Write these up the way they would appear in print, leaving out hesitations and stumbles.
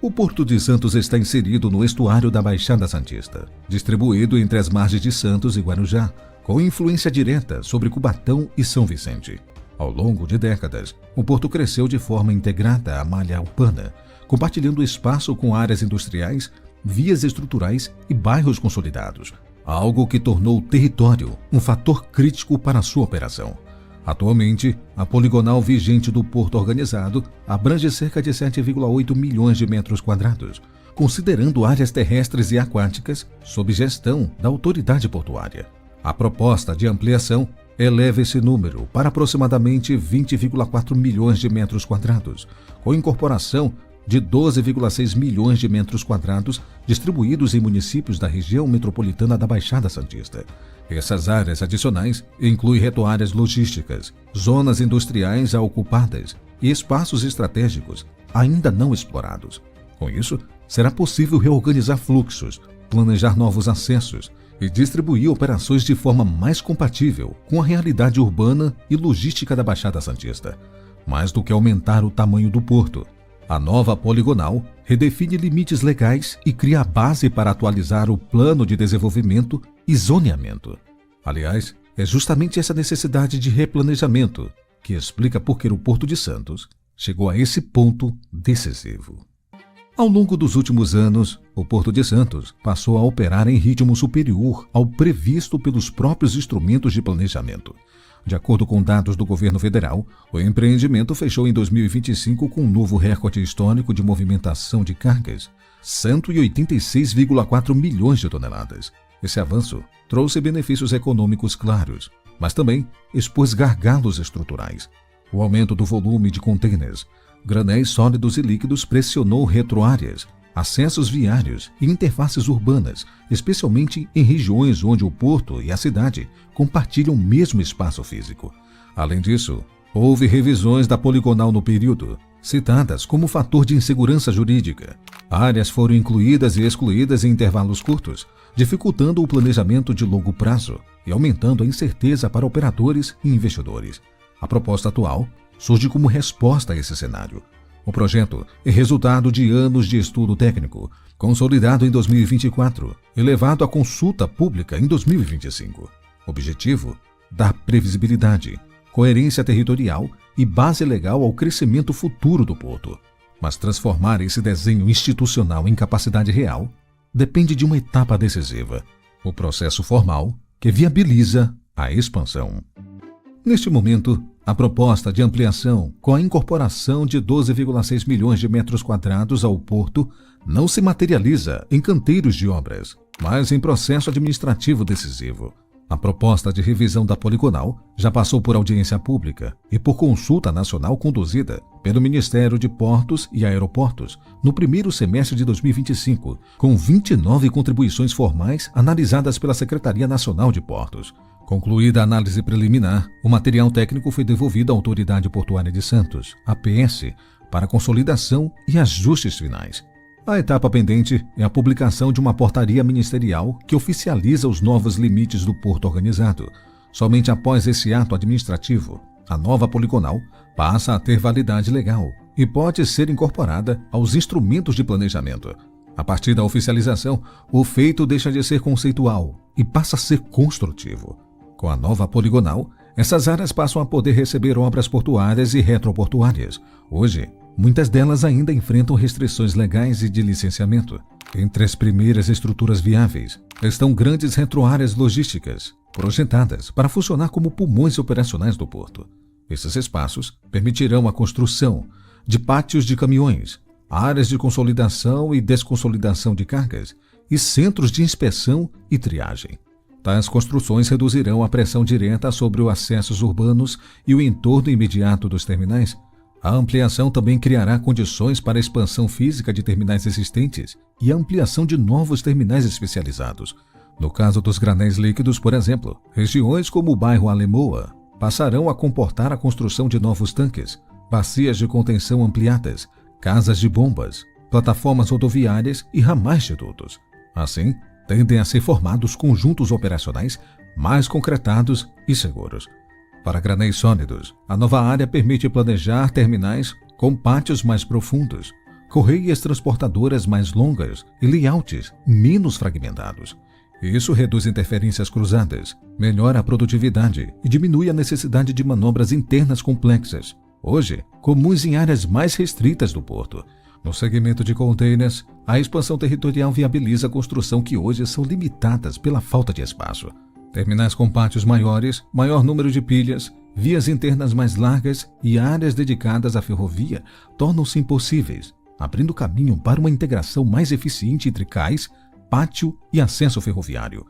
O Porto de Santos está inserido no estuário da Baixada Santista, distribuído entre as margens de Santos e Guarujá, com influência direta sobre Cubatão e São Vicente. Ao longo de décadas, o Porto cresceu de forma integrada à malha urbana, compartilhando espaço com áreas industriais, vias estruturais e bairros consolidados, algo que tornou o território um fator crítico para sua operação. Atualmente, a poligonal vigente do Porto Organizado abrange cerca de 7,8 milhões de metros quadrados, considerando áreas terrestres e aquáticas sob gestão da autoridade portuária. A proposta de ampliação eleva esse número para aproximadamente 20,4 milhões de metros quadrados, com incorporação de 12,6 milhões de metros quadrados distribuídos em municípios da região metropolitana da Baixada Santista. Essas áreas adicionais incluem retoárias logísticas, zonas industriais já ocupadas e espaços estratégicos ainda não explorados. Com isso, será possível reorganizar fluxos, planejar novos acessos e distribuir operações de forma mais compatível com a realidade urbana e logística da Baixada Santista. Mais do que aumentar o tamanho do porto, a nova poligonal redefine limites legais e cria a base para atualizar o plano de desenvolvimento e zoneamento. Aliás, é justamente essa necessidade de replanejamento que explica por que o Porto de Santos chegou a esse ponto decisivo. Ao longo dos últimos anos, o Porto de Santos passou a operar em ritmo superior ao previsto pelos próprios instrumentos de planejamento. De acordo com dados do governo federal, o empreendimento fechou em 2025 com um novo recorde histórico de movimentação de cargas, 186,4 milhões de toneladas. Esse avanço trouxe benefícios econômicos claros, mas também expôs gargalos estruturais. O aumento do volume de contêineres, granéis sólidos e líquidos pressionou retroáreas, acessos viários e interfaces urbanas, especialmente em regiões onde o porto e a cidade compartilham o mesmo espaço físico. Além disso, houve revisões da poligonal no período, citadas como fator de insegurança jurídica. Áreas foram incluídas e excluídas em intervalos curtos, dificultando o planejamento de longo prazo e aumentando a incerteza para operadores e investidores. A proposta atual surge como resposta a esse cenário. O projeto é resultado de anos de estudo técnico, consolidado em 2024 e levado à consulta pública em 2025. Objetivo: dar previsibilidade, coerência territorial e base legal ao crescimento futuro do porto. Mas transformar esse desenho institucional em capacidade real depende de uma etapa decisiva: o processo formal que viabiliza a expansão. Neste momento, a proposta de ampliação, com a incorporação de 12,6 milhões de metros quadrados ao porto, não se materializa em canteiros de obras, mas em processo administrativo decisivo. A proposta de revisão da poligonal já passou por audiência pública e por consulta nacional conduzida pelo Ministério de Portos e Aeroportos no primeiro semestre de 2025, com 29 contribuições formais analisadas pela Secretaria Nacional de Portos. Concluída a análise preliminar, o material técnico foi devolvido à Autoridade Portuária de Santos, APS, para consolidação e ajustes finais. A etapa pendente é a publicação de uma portaria ministerial que oficializa os novos limites do Porto Organizado. Somente após esse ato administrativo, a nova poligonal passa a ter validade legal e pode ser incorporada aos instrumentos de planejamento. A partir da oficialização, o feito deixa de ser conceitual e passa a ser construtivo. Com a nova poligonal, essas áreas passam a poder receber obras portuárias e retroportuárias. Hoje, muitas delas ainda enfrentam restrições legais e de licenciamento. Entre as primeiras estruturas viáveis estão grandes retroáreas logísticas, projetadas para funcionar como pulmões operacionais do porto. Esses espaços permitirão a construção de pátios de caminhões, áreas de consolidação e desconsolidação de cargas e centros de inspeção e triagem. Tais construções reduzirão a pressão direta sobre os acessos urbanos e o entorno imediato dos terminais. A ampliação também criará condições para a expansão física de terminais existentes e a ampliação de novos terminais especializados. No caso dos granéis líquidos, por exemplo, regiões como o bairro Alemoa passarão a comportar a construção de novos tanques, bacias de contenção ampliadas, casas de bombas, plataformas rodoviárias e ramais de dutos. Assim, tendem a ser formados conjuntos operacionais mais concretados e seguros. Para granéis sólidos, a nova área permite planejar terminais com pátios mais profundos, correias transportadoras mais longas e layouts menos fragmentados. Isso reduz interferências cruzadas, melhora a produtividade e diminui a necessidade de manobras internas complexas, hoje comuns em áreas mais restritas do porto. No segmento de containers, a expansão territorial viabiliza a construção que hoje são limitadas pela falta de espaço. Terminais com pátios maiores, maior número de pilhas, vias internas mais largas e áreas dedicadas à ferrovia tornam-se impossíveis, abrindo caminho para uma integração mais eficiente entre cais, pátio e acesso ferroviário.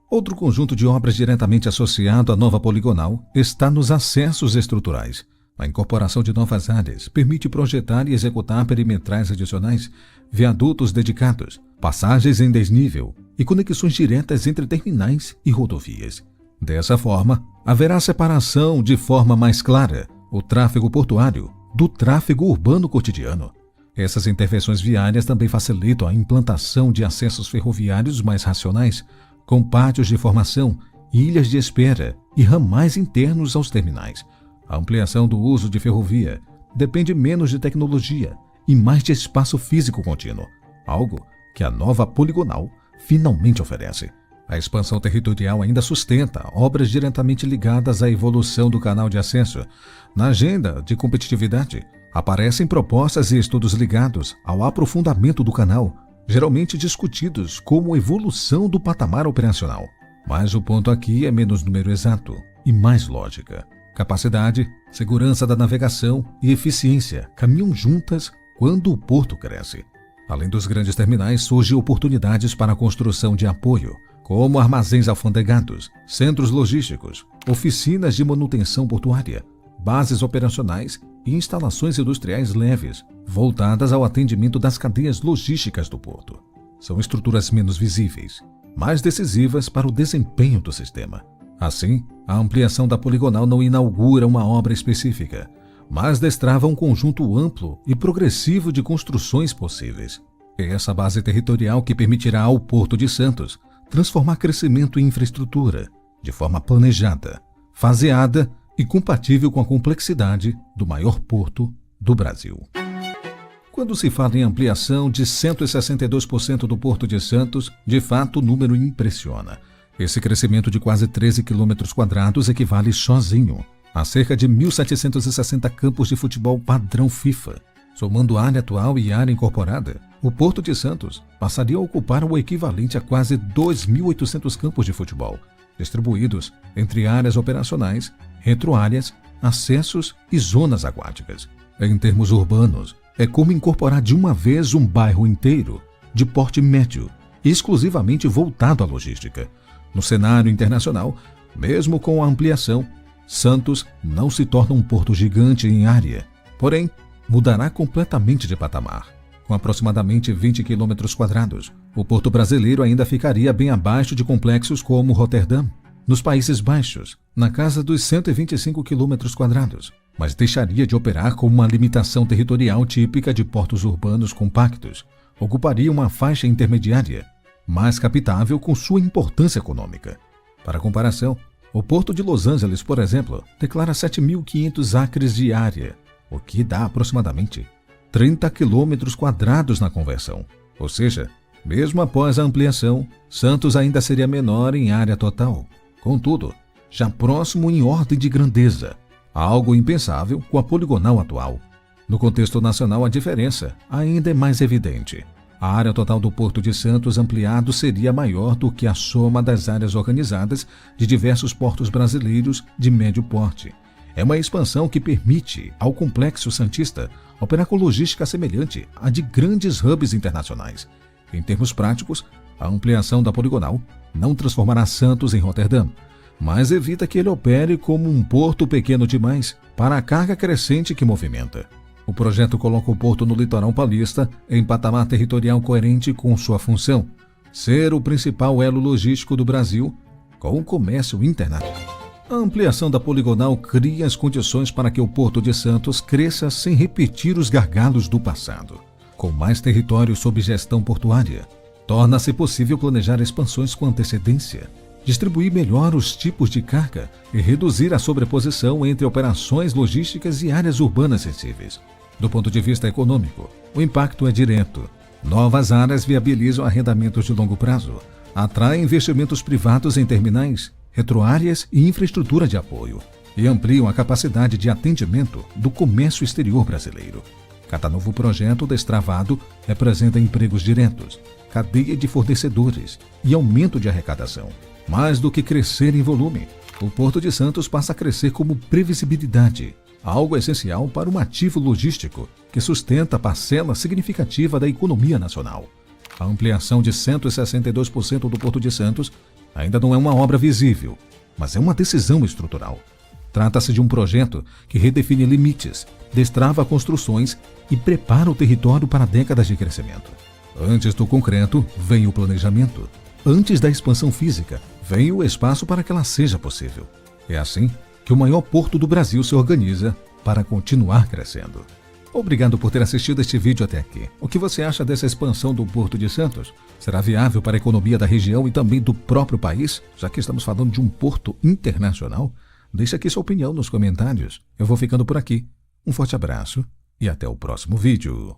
Outro conjunto de obras diretamente associado à nova poligonal está nos acessos estruturais. A incorporação de novas áreas permite projetar e executar perimetrais adicionais, viadutos dedicados, passagens em desnível e conexões diretas entre terminais e rodovias. Dessa forma, haverá separação de forma mais clara o tráfego portuário do tráfego urbano cotidiano. Essas intervenções viárias também facilitam a implantação de acessos ferroviários mais racionais, com pátios de formação, ilhas de espera e ramais internos aos terminais. A ampliação do uso de ferrovia depende menos de tecnologia e mais de espaço físico contínuo, algo que a nova poligonal finalmente oferece. A expansão territorial ainda sustenta obras diretamente ligadas à evolução do canal de acesso. Na agenda de competitividade, aparecem propostas e estudos ligados ao aprofundamento do canal, geralmente discutidos como evolução do patamar operacional. Mas o ponto aqui é menos número exato e mais lógica. Capacidade, segurança da navegação e eficiência caminham juntas quando o porto cresce. Além dos grandes terminais, surgem oportunidades para a construção de apoio, como armazéns alfandegados, centros logísticos, oficinas de manutenção portuária, bases operacionais e instalações industriais leves, voltadas ao atendimento das cadeias logísticas do porto. São estruturas menos visíveis, mais decisivas para o desempenho do sistema. Assim, a ampliação da poligonal não inaugura uma obra específica, mas destrava um conjunto amplo e progressivo de construções possíveis. É essa base territorial que permitirá ao Porto de Santos transformar crescimento em infraestrutura de forma planejada, faseada e compatível com a complexidade do maior porto do Brasil. Quando se fala em ampliação de 162% do Porto de Santos, de fato o número impressiona. Esse crescimento de quase 13 km² equivale sozinho a cerca de 1.760 campos de futebol padrão FIFA. Somando área atual e área incorporada, o Porto de Santos passaria a ocupar o equivalente a quase 2.800 campos de futebol, distribuídos entre áreas operacionais, retroáreas, acessos e zonas aquáticas. Em termos urbanos, é como incorporar de uma vez um bairro inteiro de porte médio, exclusivamente voltado à logística. No cenário internacional, mesmo com a ampliação, Santos não se torna um porto gigante em área, porém, mudará completamente de patamar. Com aproximadamente 20 km², o porto brasileiro ainda ficaria bem abaixo de complexos como Roterdã, nos Países Baixos, na casa dos 125 km², mas deixaria de operar com uma limitação territorial típica de portos urbanos compactos. Ocuparia uma faixa intermediária, mais capitável com sua importância econômica. Para comparação, o Porto de Los Angeles, por exemplo, declara 7.500 acres de área, o que dá aproximadamente 30 km² na conversão. Ou seja, mesmo após a ampliação, Santos ainda seria menor em área total. Contudo, já próximo em ordem de grandeza, algo impensável com a poligonal atual. No contexto nacional, a diferença ainda é mais evidente. A área total do Porto de Santos ampliado seria maior do que a soma das áreas organizadas de diversos portos brasileiros de médio porte. É uma expansão que permite ao complexo santista operar com logística semelhante à de grandes hubs internacionais. Em termos práticos, a ampliação da poligonal não transformará Santos em Roterdã, mas evita que ele opere como um porto pequeno demais para a carga crescente que movimenta. O projeto coloca o porto no litoral paulista em patamar territorial coerente com sua função, ser o principal elo logístico do Brasil com o comércio internacional. A ampliação da poligonal cria as condições para que o Porto de Santos cresça sem repetir os gargalos do passado. Com mais território sob gestão portuária, torna-se possível planejar expansões com antecedência, distribuir melhor os tipos de carga e reduzir a sobreposição entre operações logísticas e áreas urbanas sensíveis. Do ponto de vista econômico, o impacto é direto. Novas áreas viabilizam arrendamentos de longo prazo, atraem investimentos privados em terminais, retroáreas e infraestrutura de apoio, e ampliam a capacidade de atendimento do comércio exterior brasileiro. Cada novo projeto destravado representa empregos diretos, cadeia de fornecedores e aumento de arrecadação. Mais do que crescer em volume, o Porto de Santos passa a crescer como previsibilidade, algo essencial para um ativo logístico que sustenta parcela significativa da economia nacional. A ampliação de 162% do Porto de Santos ainda não é uma obra visível, mas é uma decisão estrutural. Trata-se de um projeto que redefine limites, destrava construções e prepara o território para décadas de crescimento. Antes do concreto, vem o planejamento. Antes da expansão física, vem o espaço para que ela seja possível. É assim que o maior porto do Brasil se organiza para continuar crescendo. Obrigado por ter assistido este vídeo até aqui. O que você acha dessa expansão do Porto de Santos? Será viável para a economia da região e também do próprio país, já que estamos falando de um porto internacional? Deixe aqui sua opinião nos comentários. Eu vou ficando por aqui. Um forte abraço e até o próximo vídeo.